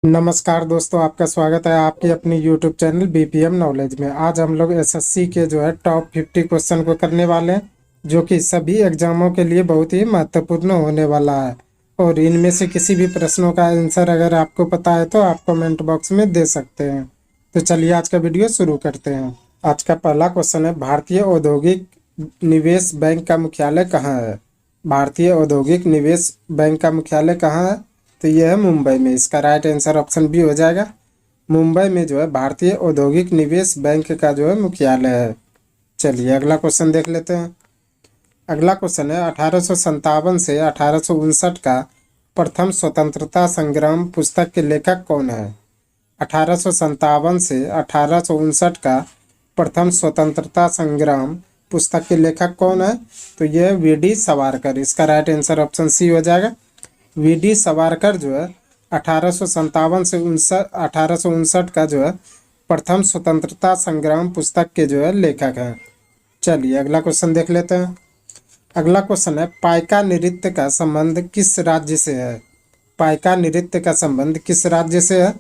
नमस्कार दोस्तों, आपका स्वागत है आपकी अपनी यूट्यूब चैनल बीपीएम नॉलेज में। आज हम लोग एसएससी के टॉप 50 क्वेश्चन को करने वाले हैं, जो कि सभी एग्जामों के लिए बहुत ही महत्वपूर्ण होने वाला है। और इनमें से किसी भी प्रश्नों का आंसर अगर आपको पता है तो आप कमेंट बॉक्स में दे सकते हैं। तो चलिए आज का वीडियो शुरू करते हैं। आज का पहला क्वेश्चन है, भारतीय औद्योगिक निवेश बैंक का मुख्यालय कहाँ है? भारतीय औद्योगिक निवेश बैंक का मुख्यालय कहाँ है? तो यह है मुंबई में। इसका राइट आंसर ऑप्शन बी हो जाएगा। मुंबई में भारतीय औद्योगिक निवेश बैंक का मुख्यालय है। चलिए अगला क्वेश्चन देख लेते हैं। अगला क्वेश्चन है, 1857 से 1859 का प्रथम स्वतंत्रता संग्राम पुस्तक के लेखक कौन है? 1857 से 1859 का प्रथम स्वतंत्रता संग्राम पुस्तक के लेखक कौन है? तो यह वी.डी. सावरकर। इसका राइट आंसर ऑप्शन सी हो जाएगा। वी.डी. सावरकर 1857 से 1859 का प्रथम स्वतंत्रता संग्राम पुस्तक के लेखक हैं। चलिए अगला क्वेश्चन देख लेते हैं। अगला क्वेश्चन है, पाइका नृत्य का संबंध किस राज्य से है? पाइका नृत्य का संबंध किस राज्य से है?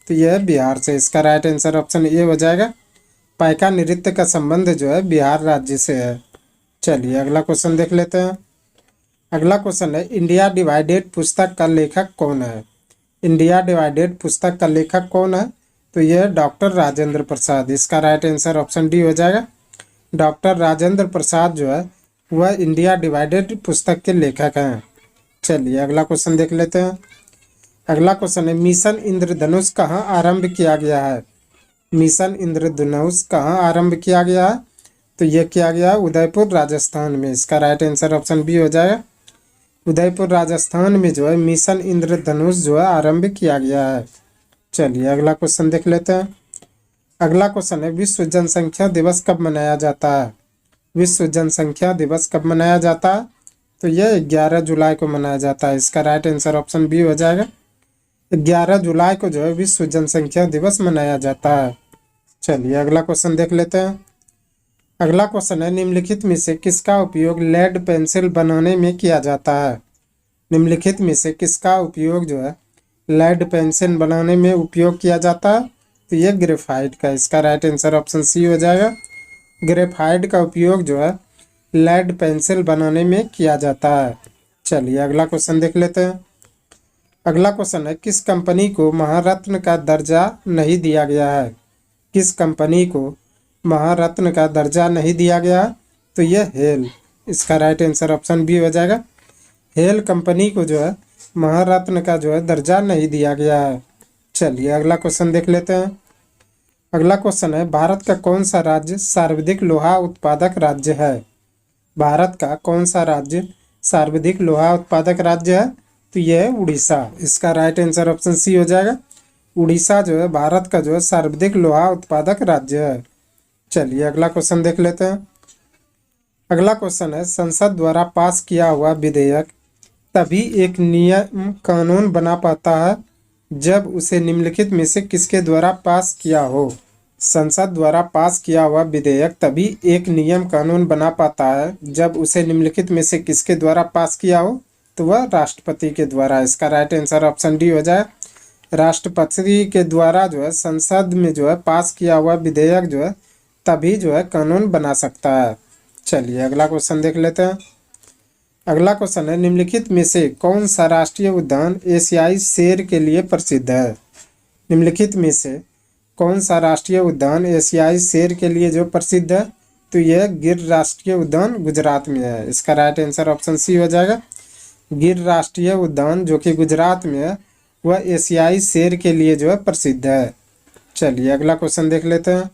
तो यह बिहार से। इसका राइट आंसर ऑप्शन ए हो जाएगा। पाइका नृत्य का संबंध बिहार राज्य से है। चलिए अगला क्वेश्चन देख लेते हैं। अगला क्वेश्चन है, इंडिया डिवाइडेड पुस्तक का लेखक कौन है? इंडिया डिवाइडेड पुस्तक का लेखक कौन है? तो यह डॉक्टर राजेंद्र प्रसाद। इसका राइट आंसर ऑप्शन डी हो जाएगा। डॉक्टर राजेंद्र प्रसाद वह इंडिया डिवाइडेड पुस्तक के लेखक हैं। चलिए अगला क्वेश्चन देख लेते हैं। अगला क्वेश्चन है, मिशन इंद्रधनुष कहाँ आरंभ किया गया है? मिशन इंद्रधनुष कहाँ आरंभ किया गया है? तो यह किया गया है उदयपुर राजस्थान में। इसका राइट आंसर ऑप्शन बी हो जाएगा। उदयपुर राजस्थान में मिशन इंद्रधनुष आरंभ किया गया है। चलिए अगला क्वेश्चन देख लेते हैं। अगला क्वेश्चन है, विश्व जनसंख्या दिवस कब मनाया जाता है? विश्व जनसंख्या दिवस कब मनाया जाता है? तो यह 11 जुलाई को मनाया जाता है। इसका राइट आंसर ऑप्शन बी हो जाएगा। 11 जुलाई को विश्व जनसंख्या दिवस मनाया जाता है। चलिए अगला क्वेश्चन देख लेते हैं। अगला क्वेश्चन है, निम्नलिखित में से किसका उपयोग लेड पेंसिल बनाने में किया जाता है? निम्नलिखित में से किसका उपयोग लेड पेंसिल बनाने में उपयोग किया जाता है? तो यह ग्रेफाइट का। इसका राइट आंसर ऑप्शन सी हो जाएगा। ग्रेफाइट का उपयोग लेड पेंसिल बनाने में किया जाता है। चलिए अगला क्वेश्चन देख लेते हैं। अगला क्वेश्चन है, किस कंपनी को महारत्न का दर्जा नहीं दिया गया है? किस कंपनी को महारत्न का दर्जा नहीं दिया गया? तो यह हेल। इसका राइट आंसर ऑप्शन बी हो जाएगा। हेल कंपनी को महारत्न का दर्जा नहीं दिया गया है। चलिए अगला क्वेश्चन देख लेते हैं। अगला क्वेश्चन है, भारत का कौन सा राज्य सर्वाधिक लोहा उत्पादक राज्य है? भारत का कौन सा राज्य सर्वाधिक लोहा उत्पादक राज्य है? तो यह है उड़ीसा। इसका राइट आंसर ऑप्शन सी हो जाएगा। उड़ीसा भारत का सर्वाधिक लोहा उत्पादक राज्य है। चलिए अगला क्वेश्चन देख लेते हैं। अगला क्वेश्चन है, संसद द्वारा पास किया हुआ विधेयक तभी एक नियम कानून बना पाता है जब उसे निम्नलिखित में से किसके द्वारा पास किया हो? संसद द्वारा पास किया हुआ विधेयक तभी एक नियम कानून बना पाता है जब उसे निम्नलिखित में से किसके द्वारा पास किया हो? तो वह राष्ट्रपति के द्वारा। इसका राइट आंसर ऑप्शन डी हो जाए। राष्ट्रपति के द्वारा संसद में पास किया हुआ विधेयक तभी कानून बना सकता है। चलिए अगला क्वेश्चन देख लेते हैं। अगला क्वेश्चन है, निम्नलिखित में से कौन सा राष्ट्रीय उद्यान एशियाई शेर के लिए प्रसिद्ध है? निम्नलिखित में से कौन सा राष्ट्रीय उद्यान एशियाई शेर के लिए प्रसिद्ध है? तो यह गिर राष्ट्रीय उद्यान गुजरात में है। इसका राइट आंसर ऑप्शन सी हो जाएगा। गिर राष्ट्रीय उद्यान जो कि गुजरात में है वह एशियाई शेर के लिए प्रसिद्ध है। चलिए अगला क्वेश्चन देख लेते हैं।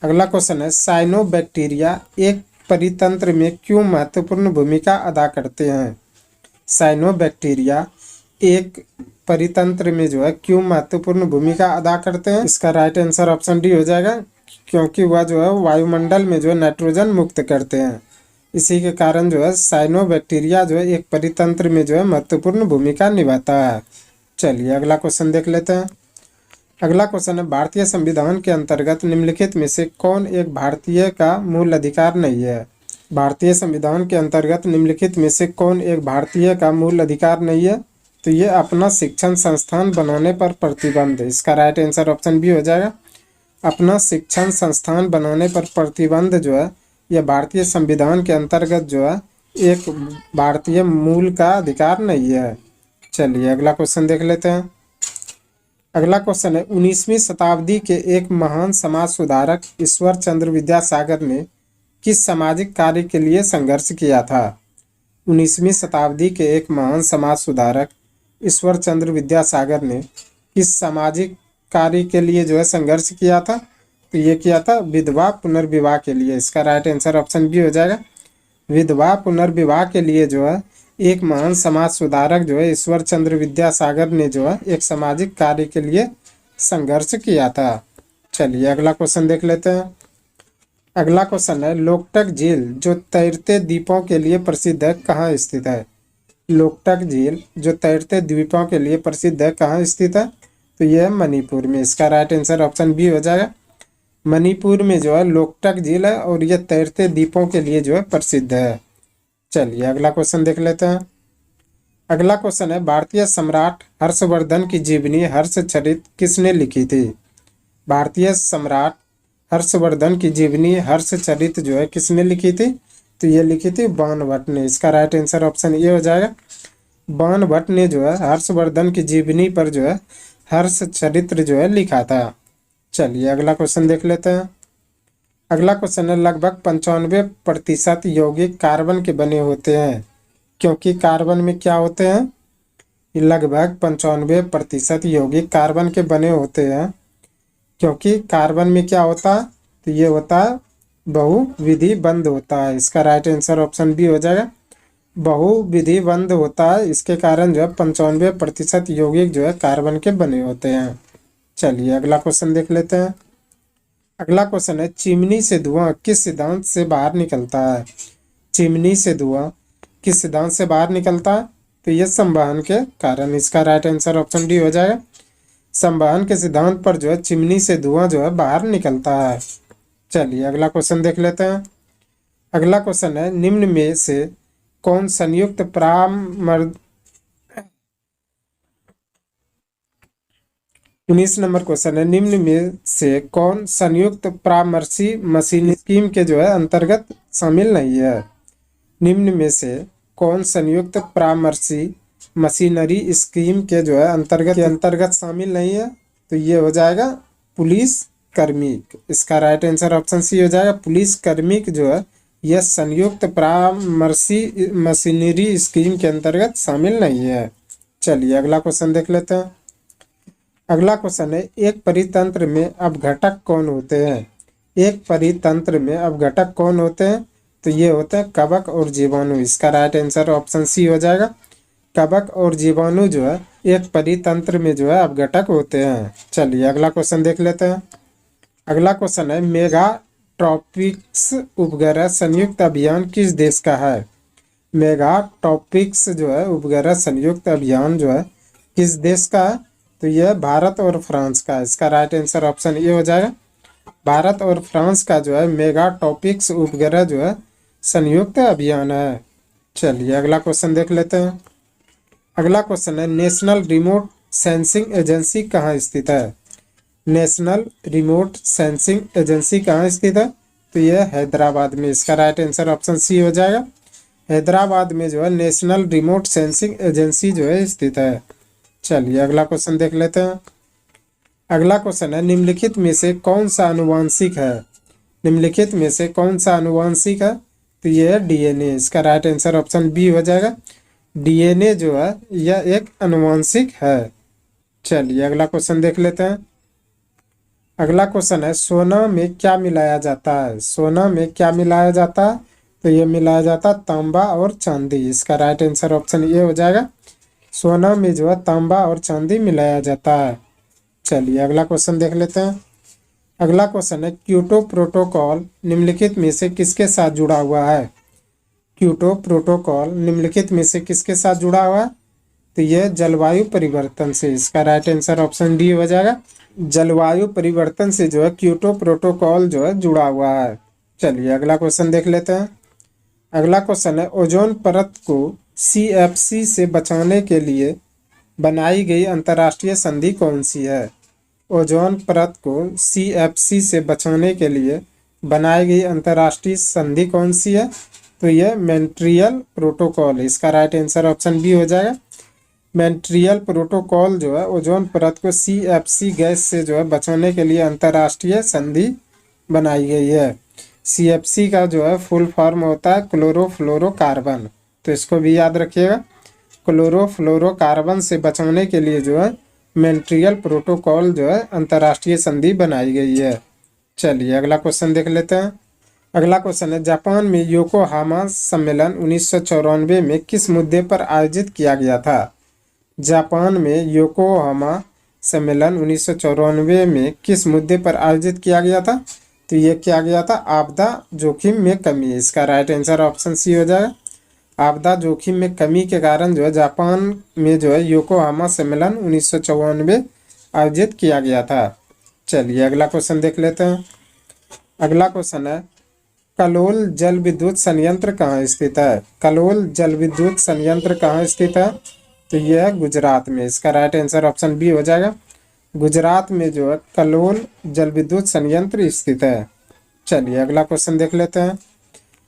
अगला क्वेश्चन है, साइनोबैक्टीरिया एक परितंत्र में क्यों महत्वपूर्ण भूमिका अदा करते हैं? साइनोबैक्टीरिया एक परितंत्र में क्यों महत्वपूर्ण भूमिका अदा करते हैं? इसका राइट आंसर ऑप्शन डी हो जाएगा, क्योंकि वह वायुमंडल में नाइट्रोजन मुक्त करते हैं। इसी के कारण साइनोबैक्टीरिया एक परितंत्र में महत्वपूर्ण भूमिका निभाता है। चलिए अगला क्वेश्चन देख लेते हैं। अगला क्वेश्चन है, भारतीय संविधान के अंतर्गत निम्नलिखित में से कौन एक भारतीय का मूल अधिकार नहीं है? भारतीय संविधान के अंतर्गत निम्नलिखित में से कौन एक भारतीय का मूल अधिकार नहीं है? तो ये अपना शिक्षण संस्थान बनाने पर प्रतिबंध, इसका राइट आंसर ऑप्शन बी हो जाएगा। अपना शिक्षण संस्थान बनाने पर प्रतिबंध जो है यह भारतीय संविधान के अंतर्गत जो है एक भारतीय मूल का अधिकार नहीं है। चलिए अगला क्वेश्चन देख लेते हैं। अगला क्वेश्चन है 19वीं शताब्दी के एक महान समाज सुधारक ईश्वर चंद्र विद्यासागर ने किस सामाजिक कार्य के लिए संघर्ष किया था? 19वीं शताब्दी के एक महान समाज सुधारक ईश्वर चंद्र विद्यासागर ने किस सामाजिक कार्य के लिए जो है संघर्ष किया था? तो ये किया था विधवा पुनर्विवाह के लिए। इसका राइट आंसर ऑप्शन बी हो जाएगा। विधवा पुनर्विवाह के लिए जो है एक महान समाज सुधारक जो है ईश्वर चंद्र विद्यासागर ने जो है एक सामाजिक कार्य के लिए संघर्ष किया था। चलिए अगला क्वेश्चन देख लेते हैं। अगला क्वेश्चन है लोकटक झील जो तैरते द्वीपों के लिए प्रसिद्ध है कहाँ स्थित है? लोकटक झील जो तैरते द्वीपों के लिए प्रसिद्ध है कहाँ स्थित है? तो यह मणिपुर में। इसका राइट आंसर ऑप्शन बी हो जाएगा। मणिपुर में जो है लोकटक झील है और यह तैरते द्वीपों के लिए जो है प्रसिद्ध है। चलिए अगला क्वेश्चन देख लेते हैं। अगला क्वेश्चन है भारतीय सम्राट हर्षवर्धन की जीवनी हर्षचरित किसने लिखी थी? भारतीय सम्राट हर्षवर्धन की जीवनी हर्षचरित जो है किसने लिखी थी? तो ये लिखी थी बाणभट्ट ने। इसका राइट आंसर ऑप्शन ए हो जाएगा। बाणभट्ट ने जो है हर्षवर्धन की जीवनी पर जो है हर्षचरित्र जो है लिखा था। चलिए अगला क्वेश्चन देख लेते हैं। अगला क्वेश्चन है लगभग 95% यौगिक कार्बन के बने होते हैं क्योंकि कार्बन में क्या होते हैं? लगभग 95% यौगिक कार्बन के बने होते हैं क्योंकि कार्बन में क्या होता है? तो ये होता है बहुविधि बंध होता है। इसका राइट आंसर ऑप्शन बी हो जाएगा। बहुविधि बंध होता है, इसके कारण जो है 95% यौगिक जो है कार्बन के बने होते हैं। चलिए अगला क्वेश्चन देख लेते हैं। अगला क्वेश्चन है चिमनी से धुआं किस सिद्धांत से बाहर निकलता है? चिमनी से धुआं किस सिद्धांत से बाहर निकलता है? तो यह संवहन के कारण। इसका राइट आंसर ऑप्शन डी हो जाएगा। संवहन के सिद्धांत पर जो है चिमनी से धुआं जो है बाहर निकलता है। चलिए अगला क्वेश्चन देख लेते हैं। अगला क्वेश्चन है निम्न में से कौन संयुक्त परामर्श 19 नंबर क्वेश्चन है निम्न में से कौन संयुक्त परामर्शी मशीन स्कीम के जो है अंतर्गत शामिल नहीं है? निम्न में से कौन संयुक्त परामर्शी मशीनरी स्कीम के जो है अंतर्गत शामिल नहीं है? तो ये हो जाएगा पुलिस कार्मिक। इसका राइट आंसर ऑप्शन सी हो जाएगा। पुलिस कार्मिक जो है यह संयुक्त परामर्शी मशीनरी स्कीम के अंतर्गत शामिल नहीं है। चलिए अगला क्वेश्चन देख लेते हैं। अगला क्वेश्चन है एक परितंत्र में अपघटक कौन होते हैं? एक परितंत्र में अपघटक कौन होते हैं? तो ये होते हैं कवक और जीवाणु। इसका राइट आंसर ऑप्शन सी हो जाएगा। कवक और जीवाणु जो है एक परितंत्र में जो है अपघटक होते हैं। चलिए अगला क्वेश्चन देख लेते हैं। अगला क्वेश्चन है मेगा ट्रॉपिक्स उपग्रह संयुक्त अभियान किस देश का है? मेगा ट्रॉपिक्स जो है उपग्रह संयुक्त अभियान जो है किस देश का है? तो यह भारत और फ्रांस का। इसका राइट आंसर ऑप्शन ए हो जाएगा। भारत और फ्रांस का जो है मेगा ट्रॉपिक्स उपग्रह जो है संयुक्त अभियान है। चलिए अगला क्वेश्चन देख लेते हैं। अगला क्वेश्चन है नेशनल रिमोट सेंसिंग एजेंसी कहाँ स्थित है? नेशनल रिमोट सेंसिंग एजेंसी कहाँ स्थित है? तो यह हैदराबाद में। इसका राइट आंसर ऑप्शन सी हो जाएगा। हैदराबाद में जो है नेशनल रिमोट सेंसिंग एजेंसी जो है स्थित है। चलिए अगला क्वेश्चन देख लेते हैं। अगला क्वेश्चन है निम्नलिखित में से कौन सा आनुवांशिक है? निम्नलिखित में से कौन सा आनुवांशिक है? तो यह है डीएनए। इसका राइट आंसर ऑप्शन बी हो जाएगा। डीएनए जो है यह एक आनुवांशिक है। चलिए अगला क्वेश्चन देख लेते हैं। अगला क्वेश्चन है सोना में क्या मिलाया जाता है? सोना में क्या मिलाया जाता है? तो यह मिलाया जाता है तांबा और चांदी। इसका राइट आंसर ऑप्शन ए हो जाएगा। सोना में जो है तांबा और चांदी मिलाया जाता है। चलिए अगला क्वेश्चन देख लेते हैं। अगला क्वेश्चन है क्योटो प्रोटोकॉल निम्नलिखित में से किसके साथ जुड़ा हुआ है? क्योटो प्रोटोकॉल निम्नलिखित में से किसके साथ जुड़ा हुआ है? तो यह जलवायु परिवर्तन से। इसका राइट आंसर ऑप्शन डी हो जाएगा। जलवायु परिवर्तन से जो है क्योटो प्रोटोकॉल जो है जुड़ा हुआ है। चलिए अगला क्वेश्चन देख लेते हैं। अगला क्वेश्चन है ओजोन परत को CFC से बचाने के लिए बनाई गई अंतर्राष्ट्रीय संधि कौन सी है? ओजोन परत को CFC से बचाने के लिए बनाई गई अंतर्राष्ट्रीय संधि कौन सी है? तो यह मॉन्ट्रियल प्रोटोकॉल। इसका राइट आंसर ऑप्शन बी हो जाएगा। मॉन्ट्रियल प्रोटोकॉल जो है ओजोन परत को CFC गैस से जो है बचाने के लिए अंतर्राष्ट्रीय संधि बनाई गई है। CFC का जो है फुल फॉर्म होता है क्लोरोफ्लोरोकार्बन, तो इसको भी याद रखिएगा। क्लोरोफ्लोरोकार्बन से बचाने के लिए जो है मॉन्ट्रियल प्रोटोकॉल जो है अंतर्राष्ट्रीय संधि बनाई गई है। चलिए अगला क्वेश्चन देख लेते हैं। अगला क्वेश्चन है, जापान में योकोहामा सम्मेलन 1994 में किस मुद्दे पर आयोजित किया गया था? जापान में योकोहामा सम्मेलन 1994 में किस मुद्दे पर आयोजित किया गया था? तो ये किया गया था आपदा जोखिम में कमी। इसका राइट आंसर ऑप्शन सी हो जाएगा। आपदा जोखिम में कमी के कारण जो है जापान में जो है योकोहामा सम्मेलन 1994 आयोजित किया गया था। चलिए अगला क्वेश्चन देख लेते हैं। अगला क्वेश्चन है, कलोल जल विद्युत संयंत्र कहाँ स्थित है? कलोल जल विद्युत संयंत्र कहाँ स्थित है? तो यह है गुजरात में। इसका राइट आंसर ऑप्शन बी हो जाएगा। गुजरात में जो है कलोल जल विद्युत संयंत्र स्थित है। चलिए अगला क्वेश्चन देख लेते हैं।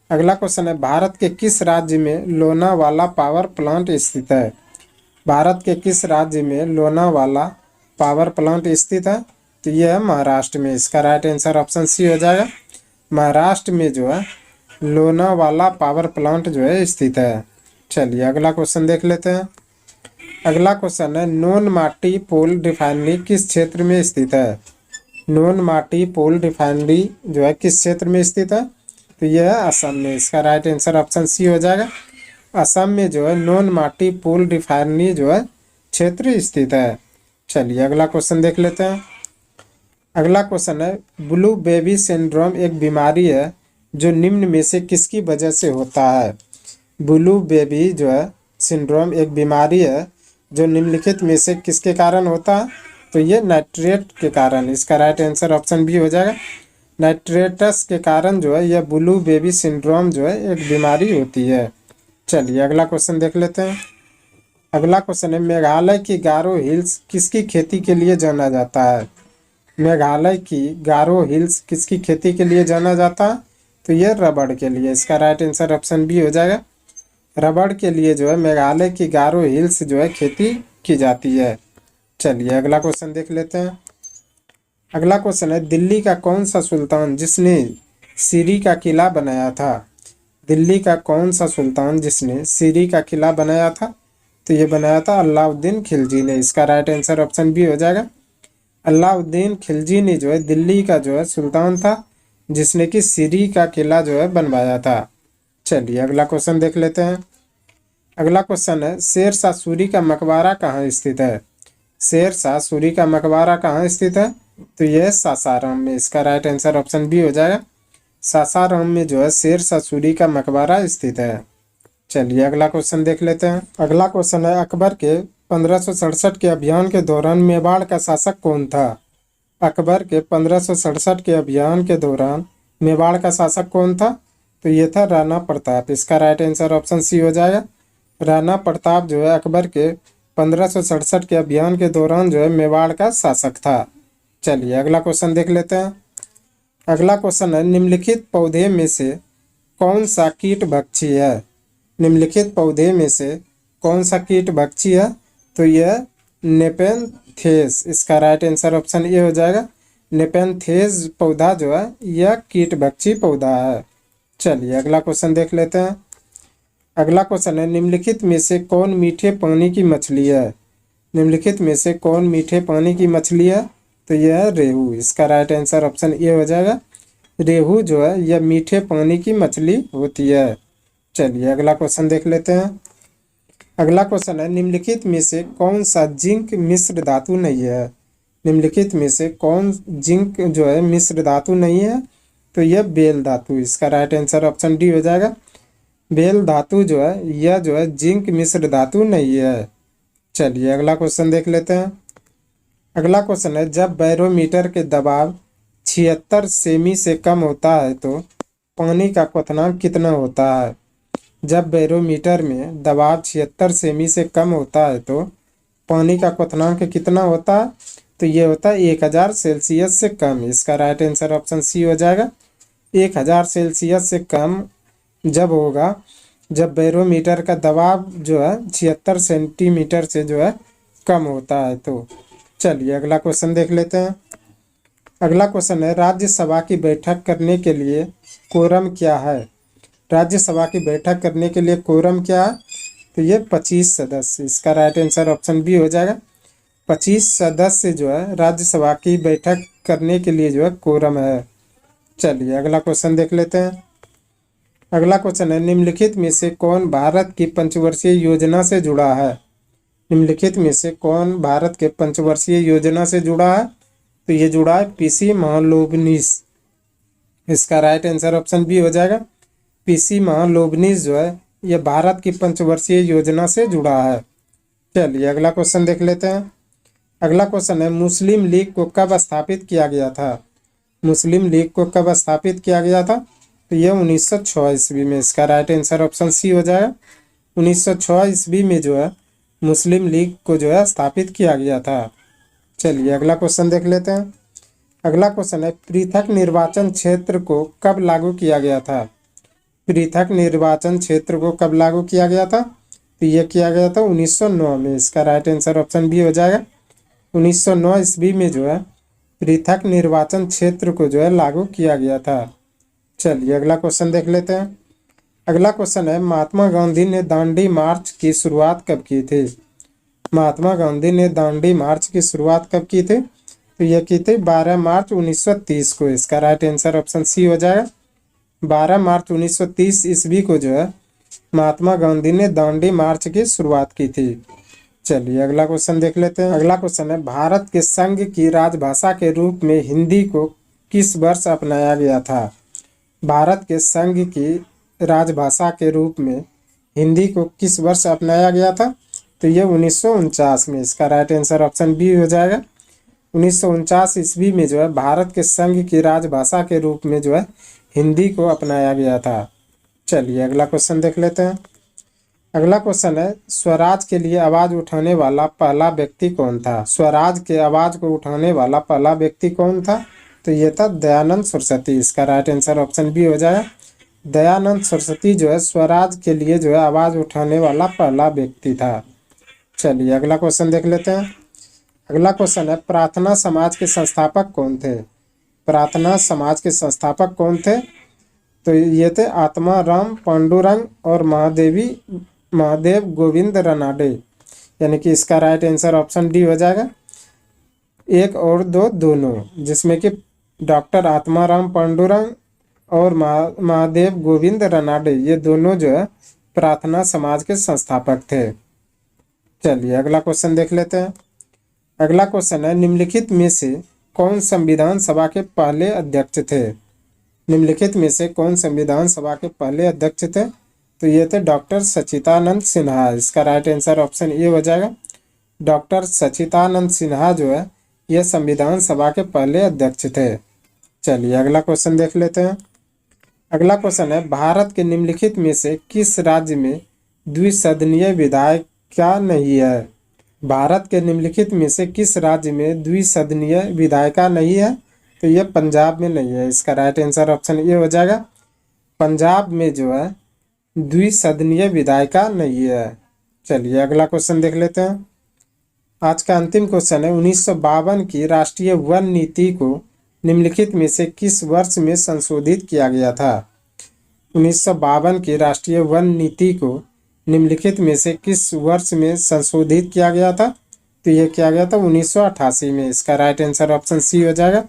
अगला क्वेश्चन है, भारत के किस राज्य में लोनावाला पावर प्लांट स्थित है? भारत के किस राज्य में लोनावाला पावर प्लांट स्थित है? तो यह है महाराष्ट्र में। इसका राइट आंसर ऑप्शन सी हो जाएगा। महाराष्ट्र में जो है लोनावाला पावर प्लांट जो है स्थित है। चलिए अगला क्वेश्चन देख लेते हैं। अगला क्वेश्चन है, नोन माटी पोल रिफाइनरी किस क्षेत्र में स्थित है? नोन माटी पोल रिफाइनरी जो है किस क्षेत्र में स्थित है? तो यह है असम में। इसका राइट आंसर ऑप्शन सी हो जाएगा। असम में जो है नोन माटी पोल रिफाइनरी जो है क्षेत्र स्थित है। चलिए अगला क्वेश्चन देख लेते हैं। अगला क्वेश्चन है, ब्लू बेबी सिंड्रोम एक बीमारी है जो निम्न में से किसकी वजह से होता है? ब्लू बेबी जो है सिंड्रोम एक बीमारी है जो निम्नलिखित में से किसके कारण होता है? तो ये नाइट्रेट के कारण। इसका राइट आंसर ऑप्शन बी हो जाएगा। नाइट्रेटस के कारण जो है यह ब्लू बेबी सिंड्रोम जो है एक बीमारी होती है। चलिए अगला क्वेश्चन देख लेते हैं। अगला क्वेश्चन है, मेघालय की गारो हिल्स किसकी खेती के लिए जाना जाता है? मेघालय की गारो हिल्स किसकी खेती के लिए जाना जाता है? तो यह रबड़ के लिए। इसका राइट आंसर ऑप्शन बी हो जाएगा। रबड़ के लिए जो है मेघालय की गारो हिल्स जो है खेती की जाती है। चलिए अगला क्वेश्चन देख लेते हैं। अगला क्वेश्चन है, दिल्ली का कौन सा सुल्तान जिसने सीरी का किला बनाया था? दिल्ली का कौन सा सुल्तान जिसने सीरी का किला बनाया था? तो ये बनाया था अलाउद्दीन खिलजी ने। इसका राइट आंसर ऑप्शन बी हो जाएगा। अलाउद्दीन खिलजी ने जो है दिल्ली का जो है सुल्तान था जिसने कि सीरी का किला जो है बनवाया था। चलिए अगला क्वेश्चन देख लेते हैं। अगला क्वेश्चन है, शेरशाह सूरी का मकबरा कहाँ स्थित है? शेरशाह सूरी का मकबरा कहाँ स्थित है? तो यह सासाराम में। इसका राइट आंसर ऑप्शन बी हो जाएगा। सासाराम में जो है शेरशाह सूरी का मकबरा स्थित है। चलिए अगला क्वेश्चन देख लेते हैं। अगला क्वेश्चन है, अकबर के 1567 के अभियान के दौरान मेवाड़ का शासक कौन था? अकबर के 1567 के अभियान के दौरान मेवाड़ का शासक कौन था? तो ये था राणा प्रताप। इसका राइट आंसर ऑप्शन सी हो जाएगा। राणा प्रताप जो है अकबर के 1567 के अभियान के दौरान जो है मेवाड़ का शासक था। चलिए अगला क्वेश्चन देख लेते हैं। अगला क्वेश्चन है, निम्नलिखित पौधे में से कौन सा कीट भक्षी है? निम्नलिखित पौधे में से कौन सा कीट भक्षी है? तो यह नेपेंथेस। इसका राइट आंसर ऑप्शन ए हो जाएगा। नेपेंथेस पौधा जो है यह कीट भक्षी पौधा है। चलिए अगला क्वेश्चन देख लेते हैं। अगला क्वेश्चन है, निम्नलिखित में से कौन मीठे पानी की मछली है? निम्नलिखित में से कौन मीठे पानी की मछली है? तो यह है रेहू। इसका राइट आंसर ऑप्शन ए हो जाएगा। रेहू जो है यह मीठे पानी की मछली होती है। चलिए अगला क्वेश्चन देख लेते हैं। अगला क्वेश्चन है, निम्नलिखित में से कौन सा जिंक मिश्र धातु नहीं है? निम्नलिखित में से कौन जिंक जो है मिश्र धातु नहीं है? तो यह बेल धातु। इसका राइट आंसर ऑप्शन डी हो जाएगा। बेल धातु जो है यह जो है जिंक मिश्र धातु नहीं है। चलिए अगला क्वेश्चन देख लेते हैं। अगला क्वेश्चन है, जब बैरोमीटर के दबाव 76 सेमी से कम होता है तो पानी का क्वथनांक कितना होता है? जब बैरोमीटर में दबाव 76 सेमी से कम होता है तो पानी का क्वथनांक कितना होता है, तो ये होता है 1000 सेल्सियस से कम। इसका राइट आंसर ऑप्शन सी हो जाएगा। 1000 सेल्सियस से कम जब होगा जब बैरोमीटर का दबाव जो है 76 सेंटीमीटर से जो है कम होता है। तो चलिए अगला क्वेश्चन देख लेते हैं। अगला क्वेश्चन है, राज्यसभा की बैठक करने के लिए कोरम क्या है? राज्यसभा की बैठक करने के लिए कोरम क्या है? तो ये 25 सदस्य। इसका राइट आंसर ऑप्शन बी हो जाएगा। 25 सदस्य जो है राज्यसभा की बैठक करने के लिए जो है कोरम है। चलिए अगला क्वेश्चन देख लेते हैं। अगला क्वेश्चन है, निम्नलिखित में से कौन भारत की पंचवर्षीय योजना से जुड़ा है? निम्नलिखित में से कौन भारत के पंचवर्षीय योजना से जुड़ा है? तो ये जुड़ा है पीसी महालोबनीस। इसका राइट आंसर ऑप्शन बी हो जाएगा। पीसी महालोबनीस जो है ये भारत की पंचवर्षीय योजना से जुड़ा है। चलिए अगला क्वेश्चन देख लेते हैं। अगला क्वेश्चन है, मुस्लिम लीग को कब स्थापित किया गया था? मुस्लिम लीग को कब स्थापित किया गया था? तो ये 1906 ईस्वी में। इसका राइट आंसर ऑप्शन सी हो जाएगा। 1906 ईस्वी में जो है मुस्लिम लीग को जो है स्थापित किया गया था। चलिए अगला क्वेश्चन देख लेते हैं। अगला क्वेश्चन है, पृथक निर्वाचन क्षेत्र को कब लागू किया गया था? पृथक निर्वाचन क्षेत्र को कब लागू किया गया था? तो ये किया गया था 1909 में। इसका राइट आंसर ऑप्शन बी हो जाएगा। 1909 ईस्वी में जो है पृथक निर्वाचन क्षेत्र को जो है लागू किया गया था। चलिए अगला क्वेश्चन देख लेते हैं। अगला क्वेश्चन है, महात्मा गांधी ने दांडी मार्च की शुरुआत कब की थी? महात्मा गांधी ने दांडी मार्च की शुरुआत कब की थी? तो यह की थी 12 मार्च 1930 को। इसका राइट आंसर ऑप्शन सी हो जाएगा। 12 मार्च 1930 ईस्वी को जो है महात्मा गांधी ने दांडी मार्च की शुरुआत की थी। चलिए अगला क्वेश्चन देख लेते हैं। अगला क्वेश्चन है, भारत के संघ की राजभाषा के रूप में हिंदी को किस वर्ष अपनाया गया था? भारत के संघ की राजभाषा के रूप में हिंदी को किस वर्ष अपनाया गया था? तो ये 1949 में। इसका राइट आंसर ऑप्शन बी हो जाएगा। 1949 ईस्वी में जो है भारत के संघ की राजभाषा के रूप में जो है हिंदी को अपनाया गया था। चलिए अगला क्वेश्चन देख लेते हैं। अगला क्वेश्चन है, स्वराज के लिए आवाज उठाने वाला पहला व्यक्ति कौन था? स्वराज के आवाज को उठाने वाला पहला व्यक्ति कौन था? तो ये था दयानंद सरस्वती। इसका राइट आंसर ऑप्शन बी हो जाएगा। दयानंद सरस्वती जो है स्वराज के लिए जो है आवाज उठाने वाला पहला व्यक्ति था। चलिए अगला क्वेश्चन देख लेते हैं। अगला क्वेश्चन है, प्रार्थना समाज के संस्थापक कौन थे? प्रार्थना समाज के संस्थापक कौन थे? तो ये थे आत्मा राम पांडुरंग और महादेव गोविंद रनाडे। यानी कि इसका राइट आंसर ऑप्शन डी हो जाएगा। एक और दो दोनों, जिसमें कि डॉक्टर आत्माराम पांडुरंग और महादेव गोविंद रनाडे, ये दोनों जो है प्रार्थना समाज के संस्थापक थे। चलिए अगला क्वेश्चन देख लेते हैं। अगला क्वेश्चन है, निम्नलिखित में से कौन संविधान सभा के पहले अध्यक्ष थे? निम्नलिखित में से कौन संविधान सभा के पहले अध्यक्ष थे? तो ये थे डॉक्टर सच्चिदानंद सिन्हा। इसका राइट आंसर ऑप्शन ए हो जाएगा। डॉक्टर सच्चिदानंद सिन्हा जो है ये संविधान सभा के पहले अध्यक्ष थे। चलिए अगला क्वेश्चन देख लेते हैं। अगला क्वेश्चन है, भारत के निम्नलिखित में से किस राज्य में द्विसदनीय विधायिका नहीं है? भारत के निम्नलिखित में से किस राज्य में द्विसदनीय विधायिका नहीं है? तो ये पंजाब में नहीं है। इसका राइट आंसर ऑप्शन ए हो जाएगा। पंजाब में जो है द्विसदनीय विधायिका नहीं है। चलिए अगला क्वेश्चन देख लेते हैं। आज का अंतिम क्वेश्चन है, 1952 की राष्ट्रीय वन नीति को निम्नलिखित में से किस वर्ष में संशोधित किया गया था? 1952 की राष्ट्रीय वन नीति को निम्नलिखित में से किस वर्ष में संशोधित किया गया था? तो यह किया गया था 1988 में। इसका राइट आंसर ऑप्शन सी हो जाएगा।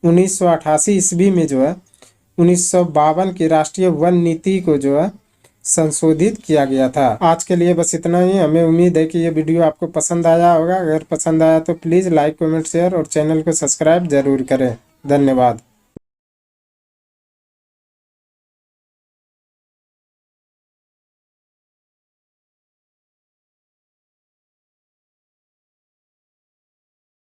1988 ईस्वी में जो है 1952 की राष्ट्रीय वन नीति को जो है संशोधित किया गया था। आज के लिए बस इतना ही। हमें उम्मीद है कि ये वीडियो आपको पसंद आया होगा। अगर पसंद आया तो प्लीज़ लाइक कमेंट शेयर और चैनल को सब्सक्राइब जरूर करें। धन्यवाद।